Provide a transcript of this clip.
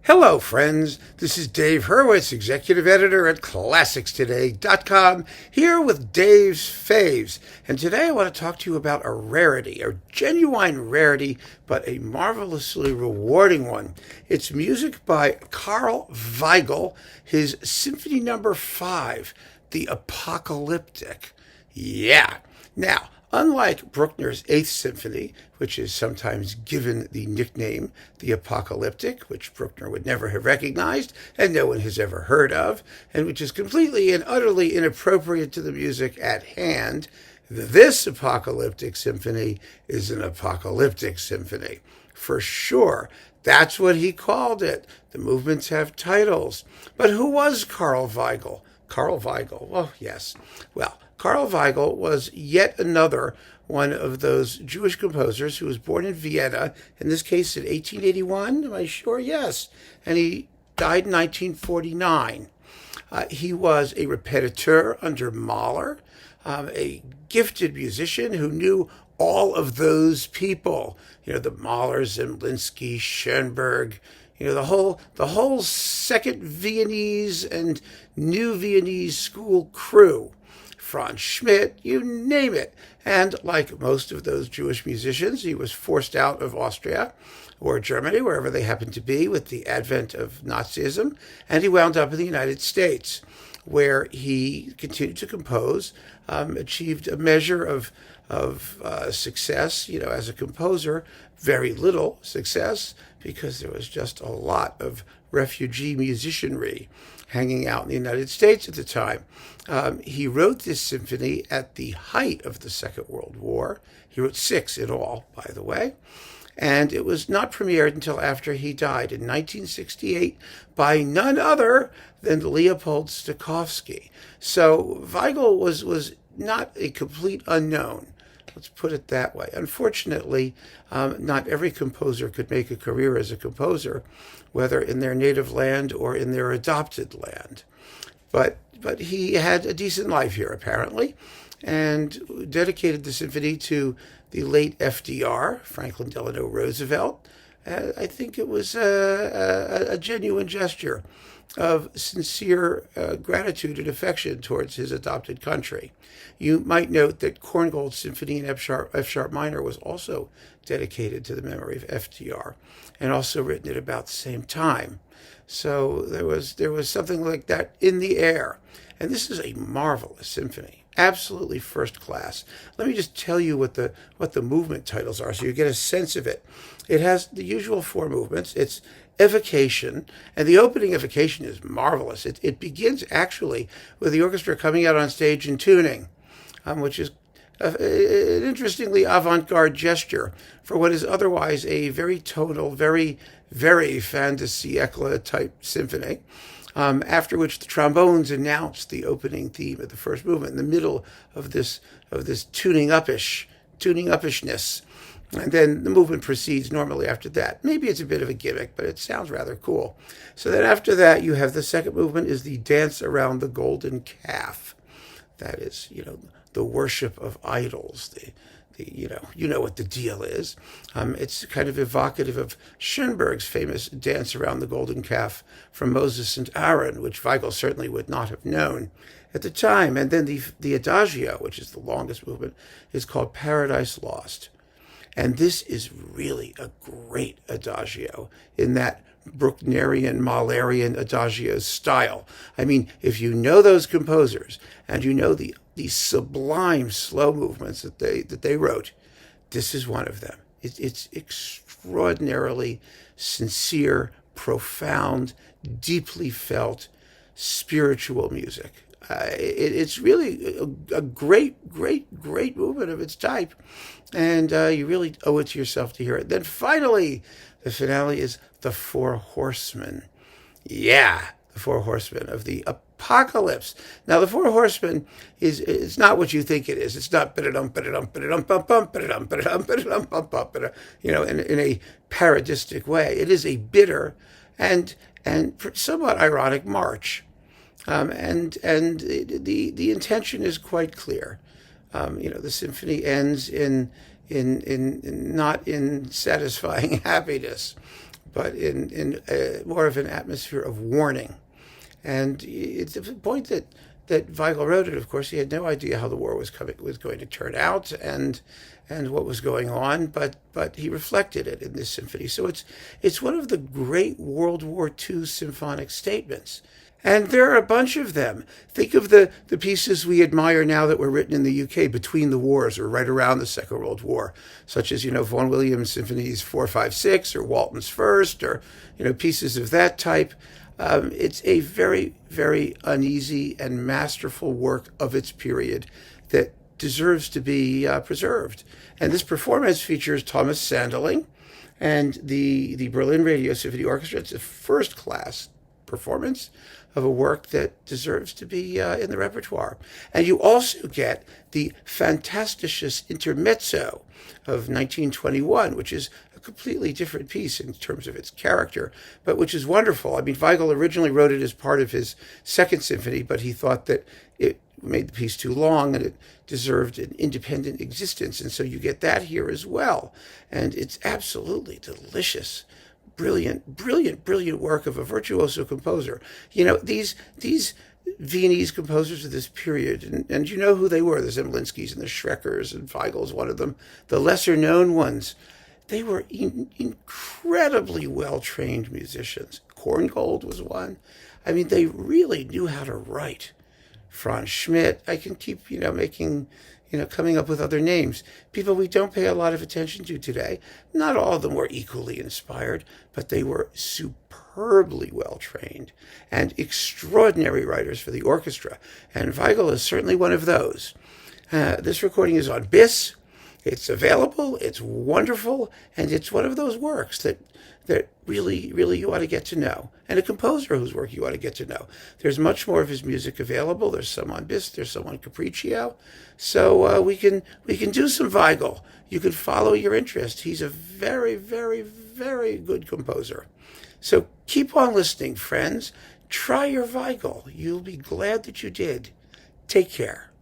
Hello, friends. This is Dave Hurwitz, executive editor at ClassicsToday.com, here with Dave's Faves. And today I want to talk to you about a rarity, a genuine rarity, but a marvelously rewarding one. It's music by Carl Vigel, his Symphony Number 5, the Apocalyptic. Yeah. Now, unlike Bruckner's Eighth Symphony, which is sometimes given the nickname the Apocalyptic, which Bruckner would never have recognized and no one has ever heard of, and which is completely and utterly inappropriate to the music at hand, this Apocalyptic Symphony is an apocalyptic symphony. For sure. That's what he called it. The movements have titles. But who was Carl Vigel? Carl Vigel. Oh, yes. Well, Carl Vigel was yet another one of those Jewish composers who was born in Vienna, in this case in 1881. Am I sure? Yes. And he died in 1949. He was a repetiteur under Mahler, a gifted musician who knew all of those people. You know, the Mahler, Zemlinsky, Schoenberg, you know, the whole second Viennese and new Viennese school crew. Franz Schmidt, you name it. And like most of those Jewish musicians, he was forced out of Austria or Germany, wherever they happened to be, with the advent of Nazism. And he wound up in the United States, where he continued to compose, achieved a measure of success, you know, as a composer, very little success, because there was just a lot of refugee musicianry hanging out in the United States at the time. He wrote this symphony at the height of the Second World War. He wrote 6 in all, by the way. And it was not premiered until after he died in 1968 by none other than Leopold Stokowski. So Weigl was not a complete unknown. Let's put it that way. Unfortunately, not every composer could make a career as a composer, whether in their native land or in their adopted land. But he had a decent life here, apparently, and dedicated the symphony to the late FDR, Franklin Delano Roosevelt. I think it was a genuine gesture of sincere gratitude and affection towards his adopted country. You might note that Korngold's Symphony in F sharp minor was also dedicated to the memory of FDR, and also written at about the same time. So there was something like that in the air. And this is a marvelous symphony, absolutely first class. Let me just tell you what the movement titles are, so you get a sense of it. It has the usual 4 movements. It's Evocation, and the opening Evocation is marvelous. It begins actually with the orchestra coming out on stage and tuning, which is an interestingly avant-garde gesture for what is otherwise a very tonal, very, very fin de siècle type symphony. After which the trombones announce the opening theme of the first movement in the middle of this tuning upishness. And then the movement proceeds normally after that. Maybe it's a bit of a gimmick, but it sounds rather cool. So then after that, you have the second movement is the dance around the golden calf. That is, you know, the worship of idols. You know what the deal is. It's kind of evocative of Schoenberg's famous dance around the golden calf from Moses and Aaron, which Weigl certainly would not have known at the time. And then the Adagio, which is the longest movement, is called Paradise Lost. And this is really a great Adagio in that Brucknerian, Mahlerian Adagio style. I mean, if you know those composers and you know the sublime slow movements that they wrote, this is one of them. It's extraordinarily sincere, profound, deeply felt, spiritual music. It's really a great movement of its type, and you really owe it to yourself to hear it. Then finally, the finale is the Four Horsemen. Yeah, the Four Horsemen of the Apocalypse. Now, the Four Horsemen it's not what you think it is. It's not you know, in a parodistic way. It is a bitter and somewhat ironic march. And the intention is quite clear. You know, the symphony ends in not in satisfying happiness, but in more of an atmosphere of warning. And it's the point that Weigl wrote it. Of course, he had no idea how the war was going to turn out and what was going on, but he reflected it in this symphony. So it's one of the great World War II symphonic statements. And there are a bunch of them. Think of the pieces we admire now that were written in the UK between the wars or right around the Second World War, such as, Vaughan Williams' symphonies 4, 5, 6, or Walton's First, or, pieces of that type. It's a very, very uneasy and masterful work of its period that deserves to be preserved. And this performance features Thomas Sanderling and the Berlin Radio Symphony Orchestra. It's a first-class performance of a work that deserves to be in the repertoire. And you also get the Fantastisches Intermezzo of 1921, which is a completely different piece in terms of its character, but which is wonderful. I mean, Weigl originally wrote it as part of his second symphony, but he thought that it made the piece too long and it deserved an independent existence. And so you get that here as well. And it's absolutely delicious. Brilliant work of a virtuoso composer. These Viennese composers of this period, and you know who they were, the Zemlinskis and the Schreckers, and Weigl's one of them, the lesser-known ones. They were incredibly well-trained musicians. Korngold was one. I mean, they really knew how to write. Franz Schmidt, I can keep, coming up with other names. People we don't pay a lot of attention to today. Not all of them were equally inspired, but they were superbly well-trained and extraordinary writers for the orchestra. And Weigl is certainly one of those. This recording is on BIS. It's available, it's wonderful, and it's one of those works that really you ought to get to know. And a composer whose work you ought to get to know. There's much more of his music available. There's some on BIS, there's some on Capriccio. So we can do some Weigl. You can follow your interest. He's a very, very, very good composer. So keep on listening, friends. Try your Weigl. You'll be glad that you did. Take care.